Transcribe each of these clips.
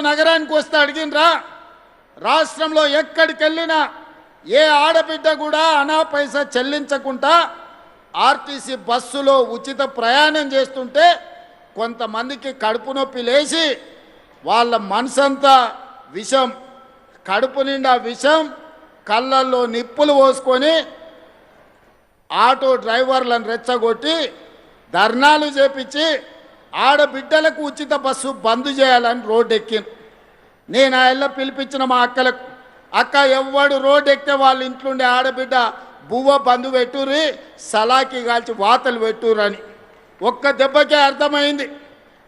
నగరానికి వస్తే అడిగినరా రాష్ట్రంలో ఎక్కడికి వెళ్ళినా ఏ ఆడబిడ్డ కూడా అనా పైసా చెల్లించకుండా ఆర్టీసీ బస్సులో ఉచిత ప్రయాణం చేస్తుంటే కొంతమందికి కడుపు నొప్పి లేచి వాళ్ళ మనసంతా విషం, కడుపు నిండా విషం, కళ్ళల్లో నిప్పులు పోసుకొని ఆటో డ్రైవర్లను రెచ్చగొట్టి ధర్నాలు చేపించి ఆడబిడ్డలకు ఉచిత బస్సు బంద్ చేయాలని రోడ్డు ఎక్కింది. నేను ఆ ఇళ్ళ పిలిపించిన మా అక్కలకు, అక్క ఎవ్వడు రోడ్డు ఎక్కితే వాళ్ళ ఇంట్లోండే ఆడబిడ్డ బువ్వ బంధు పెట్టుర్రి, సలాకి కాల్చి వాతలు పెట్టుర్రు అని. ఒక్క దెబ్బకే అర్థమైంది.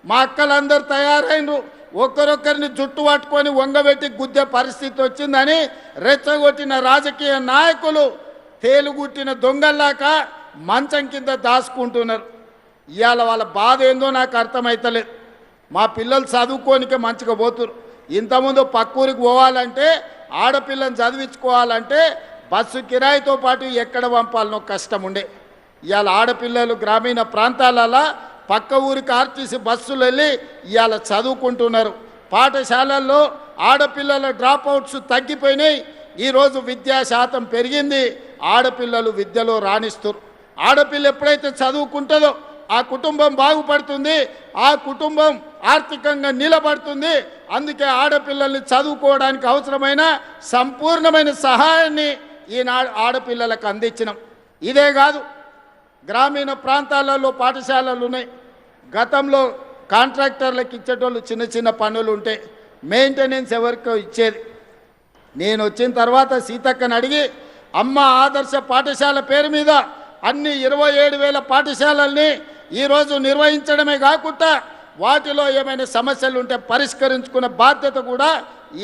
మా అక్కలందరూ తయారైనరు. ఒక్కరొక్కరిని జుట్టు పట్టుకొని వంగబెట్టి గుద్దే పరిస్థితి వచ్చిందని రెచ్చగొట్టిన రాజకీయ నాయకులు తేలుగుట్టిన దొంగల్లాక మంచం కింద దాచుకుంటున్నారు. ఇవాళ వాళ్ళ బాధ ఏందో నాకు అర్థమవుతలేదు. మా పిల్లలు చదువుకోనికే మంచిగా పోతున్నారు. ఇంతకుముందు పక్కూరికి పోవాలంటే, ఆడపిల్లని చదివించుకోవాలంటే బస్సు కిరాయితో పాటు ఎక్కడ పంపాలనో కష్టం ఉండే. ఇవాళ ఆడపిల్లలు గ్రామీణ ప్రాంతాలలో పక్క ఊరికి ఆర్టీసీ బస్సులు వెళ్ళి ఇవాళ చదువుకుంటున్నారు. పాఠశాలల్లో ఆడపిల్లల డ్రాప్ అవుట్స్ తగ్గిపోయినాయి. ఈరోజు విద్యా శాతం పెరిగింది. ఆడపిల్లలు విద్యలో రాణిస్తారు. ఆడపిల్ల ఎప్పుడైతే చదువుకుంటుందో ఆ కుటుంబం బాగుపడుతుంది, ఆ కుటుంబం ఆర్థికంగా నిలబడుతుంది. అందుకే ఆడపిల్లల్ని చదువుకోవడానికి అవసరమైన సంపూర్ణమైన సహాయాన్ని ఈనాడు ఆడపిల్లలకు అందించినాం. ఇదే కాదు, గ్రామీణ ప్రాంతాలలో పాఠశాలలు ఉన్నాయి. గతంలో కాంట్రాక్టర్లకు ఇచ్చేటోళ్ళు చిన్న చిన్న పనులు ఉంటే మెయింటెనెన్స్ ఎవరికో ఇచ్చేది. నేను వచ్చిన తర్వాత సీతక్కని అడిగి అమ్మ ఆదర్శ పాఠశాల పేరు మీద అన్ని 27,000 పాఠశాలల్ని ఈరోజు నిర్వహించడమే కాకుండా వాటిలో ఏమైనా సమస్యలు ఉంటే పరిష్కరించుకునే బాధ్యత కూడా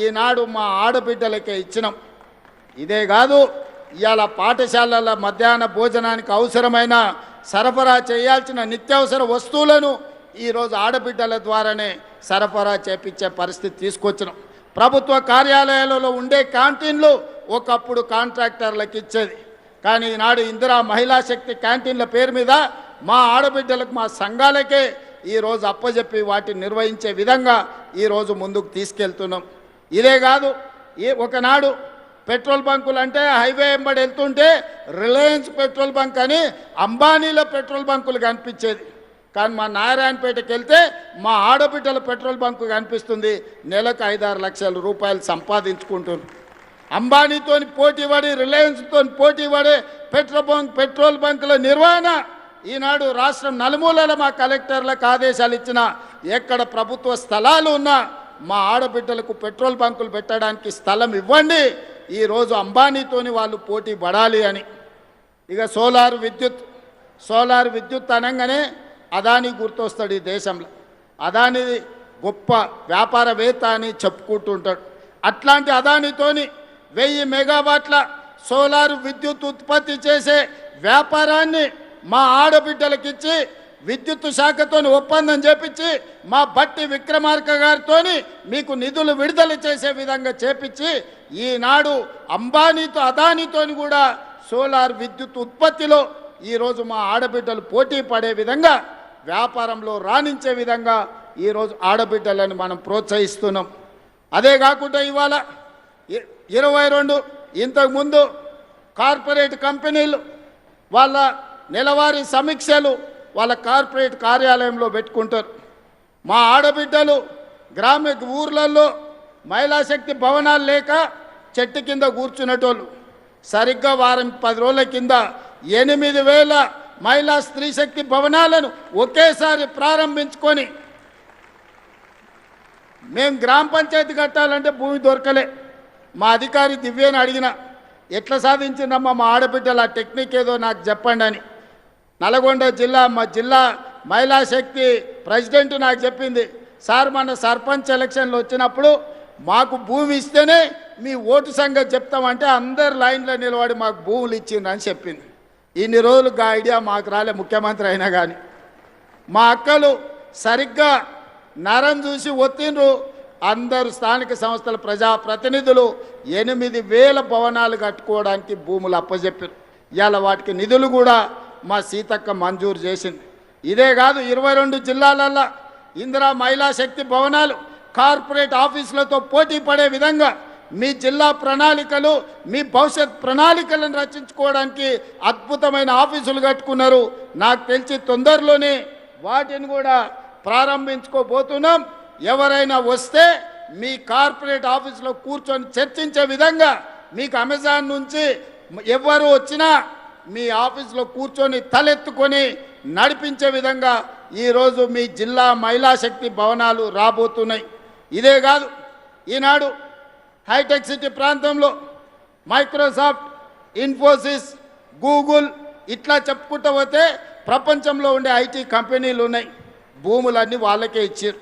ఈనాడు మా ఆడబిడ్డలకే ఇచ్చినాం. ఇదే కాదు, ఇవాళ పాఠశాలల మధ్యాహ్న భోజనానికి అవసరమైన సరఫరా చేయాల్సిన నిత్యావసర వస్తువులను ఈరోజు ఆడబిడ్డల ద్వారానే సరఫరా చేపించే పరిస్థితి తీసుకొచ్చినాం. ప్రభుత్వ కార్యాలయాలలో ఉండే క్యాంటీన్లు ఒకప్పుడు కాంట్రాక్టర్లకు ఇచ్చేది. కానీ ఈనాడు ఇందిరా మహిళా శక్తి క్యాంటీన్ల పేరు మీద మా ఆడబిడ్డలకు, మా సంఘాలకే ఈరోజు అప్పజెప్పి వాటిని నిర్వహించే విధంగా ఈరోజు ముందుకు తీసుకెళ్తున్నాం. ఇదే కాదు, ఒకనాడు పెట్రోల్ బంకులు అంటే హైవే వెంబడి వెళ్తుంటే రిలయన్స్ పెట్రోల్ బంక్ అని అంబానీల పెట్రోల్ బంకులు కనిపించేది. కానీ మా నారాయణపేటకి వెళ్తే మా ఆడబిడ్డల పెట్రోల్ బంకు కనిపిస్తుంది. నెలకు 5-6 లక్షల రూపాయలు సంపాదించుకుంటున్నారు. అంబానీతో పోటీ పడి, రిలయన్స్తో పోటీ పడే పెట్రోల్ బంకుల నిర్వహణ ఈనాడు రాష్ట్రం నలుమూలల మా కలెక్టర్లకు ఆదేశాలు ఇచ్చిన, ఎక్కడ ప్రభుత్వ స్థలాలు ఉన్నా మా ఆడబిడ్డలకు పెట్రోల్ బంకులు పెట్టడానికి స్థలం ఇవ్వండి. ఈరోజు అంబానీతోని వాళ్ళు పోటీ పడాలి అని. ఇక సోలార్ విద్యుత్ అనగానే అదానీ గుర్తొస్తాడు ఈ దేశంలో. అదానీ గొప్ప వ్యాపారవేత్త అని చెప్పుకుంటుంటాడు. అట్లాంటి అదానీతోని 1000 మెగావాట్ల సోలార్ విద్యుత్ ఉత్పత్తి చేసే వ్యాపారాన్ని మా ఆడబిడ్డలకు ఇచ్చి విద్యుత్ శాఖతో ఒప్పందం చేపించి మా బట్టి విక్రమార్క గారితో మీకు నిధులు విడుదల చేసే విధంగా చేపించి ఈనాడు అంబానీతో అదానీతోని కూడా సోలార్ విద్యుత్ ఉత్పత్తిలో ఈరోజు మా ఆడబిడ్డలు పోటీ పడే విధంగా, వ్యాపారంలో రాణించే విధంగా ఈరోజు ఆడబిడ్డలను మనం ప్రోత్సహిస్తున్నాం. అదే కాకుండా ఇవాళ 22 ఇంతకుముందు కార్పొరేట్ కంపెనీలు వాళ్ళ నెలవారీ సమీక్షలు వాళ్ళ కార్పొరేట్ కార్యాలయంలో పెట్టుకుంటారు. మా ఆడబిడ్డలు ఊర్లలో మహిళా శక్తి భవనాలు లేక చెట్టు కింద కూర్చునేటోళ్ళు. సరిగ్గా వారం 10 రోజుల కింద 8,000 మహిళా స్త్రీ శక్తి భవనాలను ఒకేసారి ప్రారంభించుకొని, మేము గ్రామ పంచాయతీ కట్టాలంటే భూమి దొరకలే. మా అధికారి దివ్యని అడిగిన, ఎట్లా సాధించిందమ్మా మా ఆడబిడ్డల టెక్నిక్ ఏదో నాకు చెప్పండి అని. నల్గొండ మా జిల్లా మహిళా శక్తి ప్రెసిడెంట్ నాకు చెప్పింది, సార్ మన సర్పంచ్ ఎలక్షన్లు వచ్చినప్పుడు మాకు భూమి ఇస్తేనే మీ ఓటు సంగతి చెప్తామంటే అందరు లైన్లో నిలబడి మాకు భూములు ఇచ్చిండ్రు అని చెప్పింది. ఇన్ని రోజులు ఆ ఐడియా మాకు రాలే, ముఖ్యమంత్రి అయినా కానీ. మా అక్కలు సరిగ్గా నరం చూసి ఒత్తిండ్రు. అందరు స్థానిక సంస్థల ప్రజాప్రతినిధులు 8,000 భవనాలు కట్టుకోవడానికి భూములు అప్పచెప్పారు. ఇవాళ వాటికి నిధులు కూడా మా సీతక్క మంజూరు చేసింది. ఇదే కాదు, 22 జిల్లాలల్లో ఇందిరా మహిళా శక్తి భవనాలు కార్పొరేట్ ఆఫీసులతో పోటీ పడే విధంగా మీ జిల్లా ప్రణాళికలు మీ భవిష్యత్ ప్రణాళికలను రచించుకోవడానికి అద్భుతమైన ఆఫీసులు కట్టుకున్నారు. నాకు తెలిసి తొందరలోనే వాటిని కూడా ప్రారంభించుకోబోతున్నాం. ఎవరైనా వస్తే మీ కార్పొరేట్ ఆఫీసులో కూర్చొని చర్చించే విధంగా మీకు అమెజాన్ నుంచి ఎవరు వచ్చినా మీ ఆఫీసులో కూర్చొని తలెత్తుకొని నడిపించే విధంగా ఈరోజు మీ జిల్లా మహిళా శక్తి భవనాలు రాబోతున్నాయి. ఇదే కాదు, ఈనాడు హైటెక్ సిటీ ప్రాంతంలో మైక్రోసాఫ్ట్, ఇన్ఫోసిస్, గూగుల్ ఇట్లా చెప్పుకుంటూ పోతే ప్రపంచంలో ఉండే ఐటీ కంపెనీలు ఉన్నాయి. భూములన్నీ వాళ్ళకే ఇచ్చారు,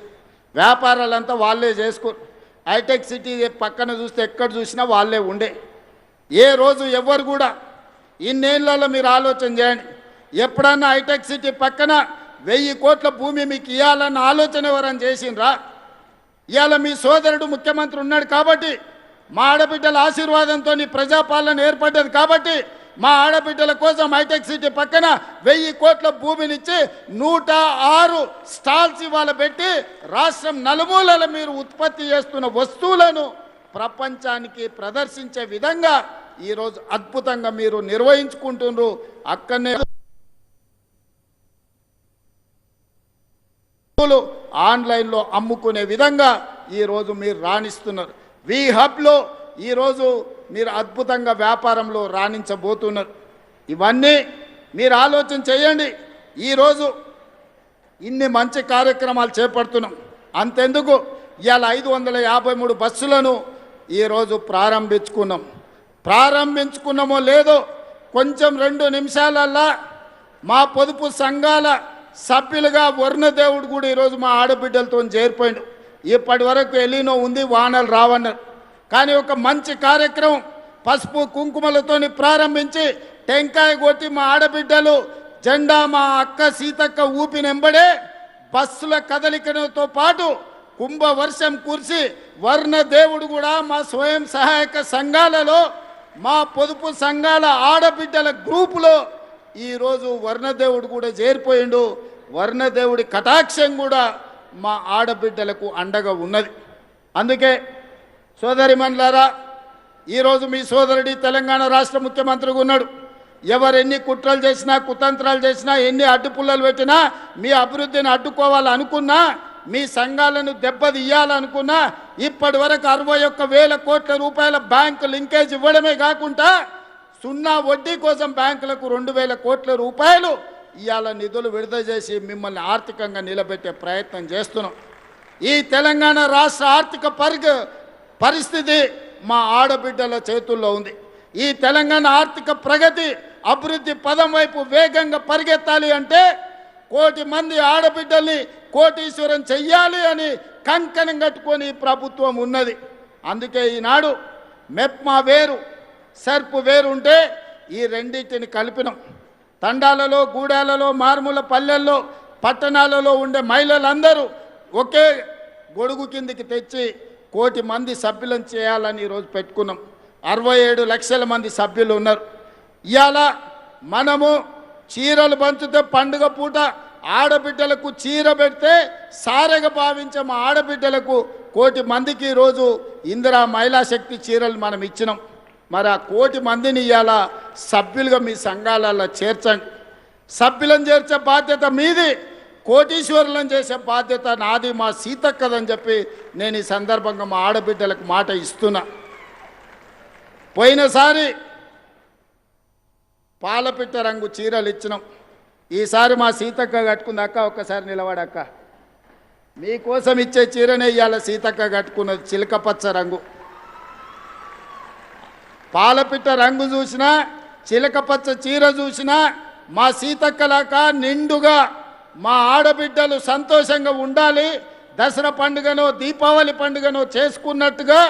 వ్యాపారాలంతా వాళ్ళే చేసుకోరు. హైటెక్ సిటీ పక్కన చూస్తే ఎక్కడ చూసినా వాళ్ళే ఉండే. ఏ రోజు ఎవరు కూడా ఇన్నేళ్లలో మీరు ఆలోచన చేయండి, ఎప్పుడన్నా హైటెక్ సిటీ పక్కన 1000 కోట్ల భూమి మీకు ఇవ్వాలన్న ఆలోచన ఎవరైనా చేసిండ్రా? ఇవాళ మీ సోదరుడు ముఖ్యమంత్రి ఉన్నాడు కాబట్టి, మా ఆడబిడ్డల ఆశీర్వాదంతో ప్రజాపాలన ఏర్పడ్డది కాబట్టి, మా ఆడబిడ్డల కోసం హైటెక్ సిటీ పక్కన 1000 కోట్ల భూమినిచ్చి 106 స్టాల్స్ ఇవాళ పెట్టి రాష్ట్రం నలుమూలల మీరు ఉత్పత్తి చేస్తున్న వస్తువులను ప్రపంచానికి ప్రదర్శించే విధంగా ఈరోజు అద్భుతంగా మీరు నిర్వహించుకుంటున్నారు. అక్కడనే ఆన్లైన్లో అమ్ముకునే విధంగా ఈరోజు మీరు రాణిస్తున్నారు. వి హబ్లో ఈరోజు మీరు అద్భుతంగా వ్యాపారంలో రాణించబోతున్నారు. ఇవన్నీ మీరు ఆలోచన చేయండి. ఈరోజు ఇన్ని మంచి కార్యక్రమాలు చేపడుతున్నాం. అంతెందుకు, ఇవాళ 553 బస్సులను ఈరోజు ప్రారంభించుకున్నామో లేదో కొంచెం 2 నిమిషాలల్లా మా పొదుపు సంఘాల సభ్యులుగా వరుణదేవుడు కూడా ఈరోజు మా ఆడబిడ్డలతో చేరిపోయాడు. ఇప్పటి వరకు ఎలినో ఉంది, వానలు రావన్నారు. కానీ ఒక మంచి కార్యక్రమం పసుపు కుంకుమలతోని ప్రారంభించి టెంకాయ కొట్టి మా ఆడబిడ్డలు జెండా మా అక్క సీతక్క ఊపినెంబడే బస్సుల కదలికతో పాటు కుంభవర్షం కురిసి వర్ణదేవుడు కూడా మా స్వయం సహాయక సంఘాలలో మా పొదుపు సంఘాల ఆడబిడ్డల గ్రూపులో ఈరోజు వర్ణదేవుడు కూడా చేరిపోయిండు. వర్ణదేవుడి కటాక్షం కూడా మా ఆడబిడ్డలకు అండగా ఉన్నది. అందుకే సోదరిమణులారా, ఈరోజు మీ సోదరుడి తెలంగాణ రాష్ట్ర ముఖ్యమంత్రిగా ఉన్నాడు. ఎవరు ఎన్ని కుట్రలు చేసినా, కుతంత్రాలు చేసినా, ఎన్ని అడ్డుపుల్లలు పెట్టినా, మీ అభివృద్ధిని అడ్డుకోవాలనుకున్నా, మీ సంఘాలను దెబ్బతీయాలనుకున్నా, ఇప్పటి వరకు 61,000 కోట్ల రూపాయల బ్యాంకు లింకేజ్ ఇవ్వడమే కాకుండా 0 వడ్డీ కోసం బ్యాంకులకు 2,000 కోట్ల రూపాయలు ఇవాళ నిధులు విడుదల చేసి మిమ్మల్ని ఆర్థికంగా నిలబెట్టే ప్రయత్నం చేస్తున్నాం. ఈ తెలంగాణ రాష్ట్ర ఆర్థిక పరిస్థితి మా ఆడబిడ్డల చేతుల్లో ఉంది. ఈ తెలంగాణ ఆర్థిక ప్రగతి అభివృద్ధి పదం వైపు వేగంగా పరిగెత్తాలి అంటే 1 కోటి మంది ఆడబిడ్డల్ని కోటీశ్వరం చెయ్యాలి అని కంకణం కట్టుకొని ప్రభుత్వం ఉన్నది. అందుకే ఈనాడు మెప్మా వేరు, సర్పు వేరు ఉంటే ఈ రెండింటిని కలిపినాం. తండాలలో, గూడాలలో, మారుమూల పల్లెల్లో, పట్టణాలలో ఉండే మహిళలందరూ ఒకే గొడుగు కిందికి తెచ్చి 1 కోటి మంది సభ్యులను చేయాలని ఈరోజు పెట్టుకున్నాం. 67 లక్షల మంది సభ్యులు ఉన్నారు. ఇవాళ మనము చీరలు పంచితే పండుగ పూట ఆడబిడ్డలకు చీర పెడితే సారెగా భావించే మా ఆడబిడ్డలకు 1 కోటి మందికి ఈరోజు ఇందిరా మహిళా శక్తి చీరలు మనం ఇచ్చినాం. మరి ఆ 1 కోటి మందిని ఇవాళ సభ్యులుగా మీ సంఘాలలో చేర్చండి. సభ్యులను చేర్చే బాధ్యత మీది, కోటీశ్వరులను చేసే బాధ్యత నాది, మా సీతక్కదని చెప్పి నేను ఈ సందర్భంగా మా ఆడబిడ్డలకు మాట ఇస్తున్నా. పోయినసారి పాలపిట్ట రంగు చీరలు ఇచ్చినాం. ఈసారి మా సీతక్క కట్టుకుంది. అక్క ఒక్కసారి నిలబడక్క, మీకోసం ఇచ్చే చీరనే ఇవాళ సీతక్క కట్టుకున్నది, చిలకపచ్చ రంగు. పాలపిట్ట రంగు చూసినా, చిలకపచ్చ చీర చూసినా మా సీతక్కలాక నిండుగా మా ఆడబిడ్డలు సంతోషంగా ఉండాలి, దసరా పండుగనో దీపావళి పండుగనో చేసుకున్నట్టుగా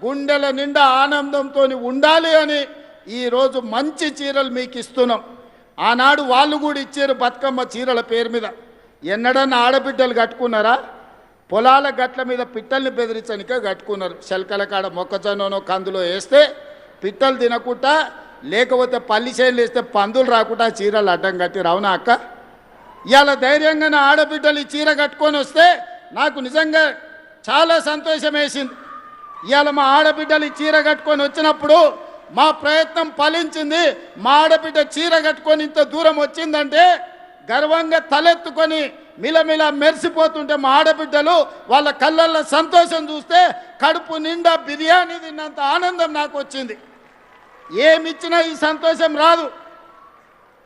గుండెల నిండా ఆనందంతో ఉండాలి అని ఈరోజు మంచి చీరలు మీకు ఇస్తున్నాం. ఆనాడు వాళ్ళు కూడా ఇచ్చారు బతుకమ్మ చీరల పేరు మీద. ఎన్నడన్నా ఆడబిడ్డలు కట్టుకున్నారా? పొలాల గట్ల మీద పిట్టల్ని బెదిరించనికే కట్టుకున్నారు. శల్కల కాడ మొక్కజొన్ననో కందులో వేస్తే పిట్టలు తినకుండా, లేకపోతే పల్లి చేనులు వేస్తే పందులు రాకుండా చీరలు అడ్డం కట్టి రావునా అక్క? ఇవాళ ధైర్యంగా నా ఆడబిడ్డలు ఈ చీర కట్టుకొని వస్తే నాకు నిజంగా చాలా సంతోషం వేసింది. ఇవాళ మా ఆడబిడ్డలు ఈ చీర కట్టుకొని వచ్చినప్పుడు మా ప్రయత్నం ఫలించింది. మా ఆడబిడ్డ చీర కట్టుకొని ఇంత దూరం వచ్చిందంటే గర్వంగా తలెత్తుకొని మిలమిల మెరిసిపోతుంటే మా ఆడబిడ్డలు వాళ్ళ కళ్ళల్లో సంతోషం చూస్తే కడుపు నిండా బిర్యానీ తిన్నంత ఆనందం నాకు వచ్చింది. ఏమి ఇచ్చినా ఈ సంతోషం రాదు,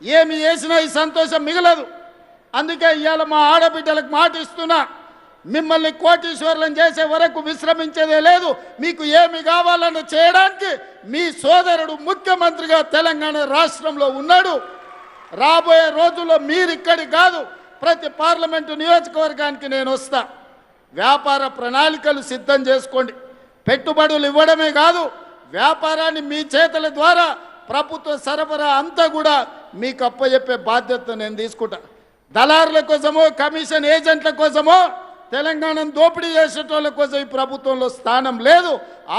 ఏమి చేసినా ఈ సంతోషం మిగలదు. అందుకే ఇవాళ మా ఆడబిడ్డలకు మాట ఇస్తున్నా, మిమ్మల్ని కోటీశ్వరులను చేసే వరకు విశ్రమించేదే లేదు. మీకు ఏమి కావాలని చేయడానికి మీ సోదరుడు ముఖ్యమంత్రిగా తెలంగాణ రాష్ట్రంలో ఉన్నాడు. రాబోయే రోజుల్లో మీరు ఇక్కడి కాదు, ప్రతి పార్లమెంటు నియోజకవర్గానికి నేను వస్తా. వ్యాపార ప్రణాళికలు సిద్ధం చేసుకోండి. పెట్టుబడులు ఇవ్వడమే కాదు, వ్యాపారాన్ని మీ చేతుల ద్వారా ప్రభుత్వ సరఫరా అంతా కూడా మీకు అప్పచెప్పే బాధ్యత నేను తీసుకుంటా. దళారుల కోసమో కమిషన్ ఏజెంట్ల కోసమో తెలంగాణను దోపిడీ చేసేటోళ్ళ కోసం ఈ ప్రభుత్వంలో స్థానం లేదు.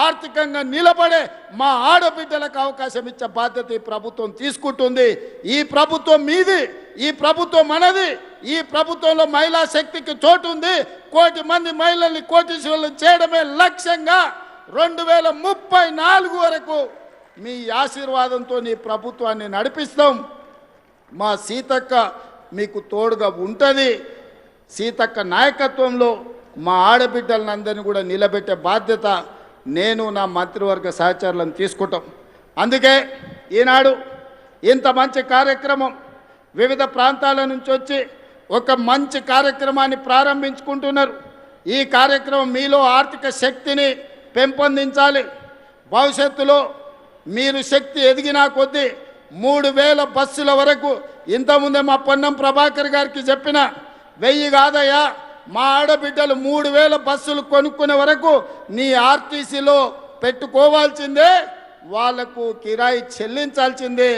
ఆర్థికంగా నిలబడే మా ఆడబిడ్డలకు అవకాశం ఇచ్చే బాధ్యత ఈ ప్రభుత్వం తీసుకుంటుంది. ఈ ప్రభుత్వం మీది, ఈ ప్రభుత్వం మనది. ఈ ప్రభుత్వంలో మహిళా శక్తికి చోటు ఉంది. 1 కోటి మంది మహిళల్ని కోటీశ్వరులను చేయడమే లక్ష్యంగా 2034 వరకు మీ ఆశీర్వాదంతో ఈ ప్రభుత్వాన్ని నడిపిస్తాం. మా సీతక్క మీకు తోడుగా ఉంటుంది. సీతక్క నాయకత్వంలో మా ఆడబిడ్డలందరినీ కూడా నిలబెట్టే బాధ్యత నేను నా మంత్రివర్గ సహచరులను తీసుకుంటాం. అందుకే ఈనాడు ఇంత మంచి కార్యక్రమం వివిధ ప్రాంతాల నుంచి వచ్చి ఒక మంచి కార్యక్రమాన్ని ప్రారంభించుకుంటున్నారు. ఈ కార్యక్రమం మీలో ఆర్థిక శక్తిని పెంపొందించాలి. భవిష్యత్తులో మీరు శక్తి ఎదిగినా కొద్దీ 3000 బస్సుల వరకు, ఇంతకుముందే మా పొన్నం ప్రభాకర్ గారికి చెప్పిన 1000 కాదయ్యా, మా ఆడబిడ్డలు 3000 బస్సులు కొనుక్కునే వరకు నీ ఆర్టీసీలో పెట్టుకోవాల్సిందే, వాళ్లకు కిరాయి చెల్లించాల్సిందే,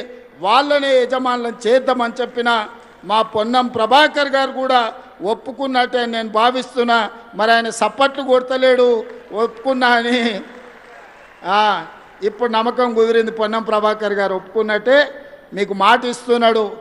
వాళ్ళనే యజమానులను చేద్దామని చెప్పిన మా పొన్నం ప్రభాకర్ గారు కూడా ఒప్పుకున్నట్టే నేను భావిస్తున్నా. మరి ఆయన సప్పట్లు కొడతలేడు, ఒప్పుకున్నా అని ఇప్పుడు నమ్మకం కుదిరింది. పొన్నం ప్రభాకర్ గారు ఒప్పుకున్నట్టే మీకు మాట ఇస్తున్నాడు.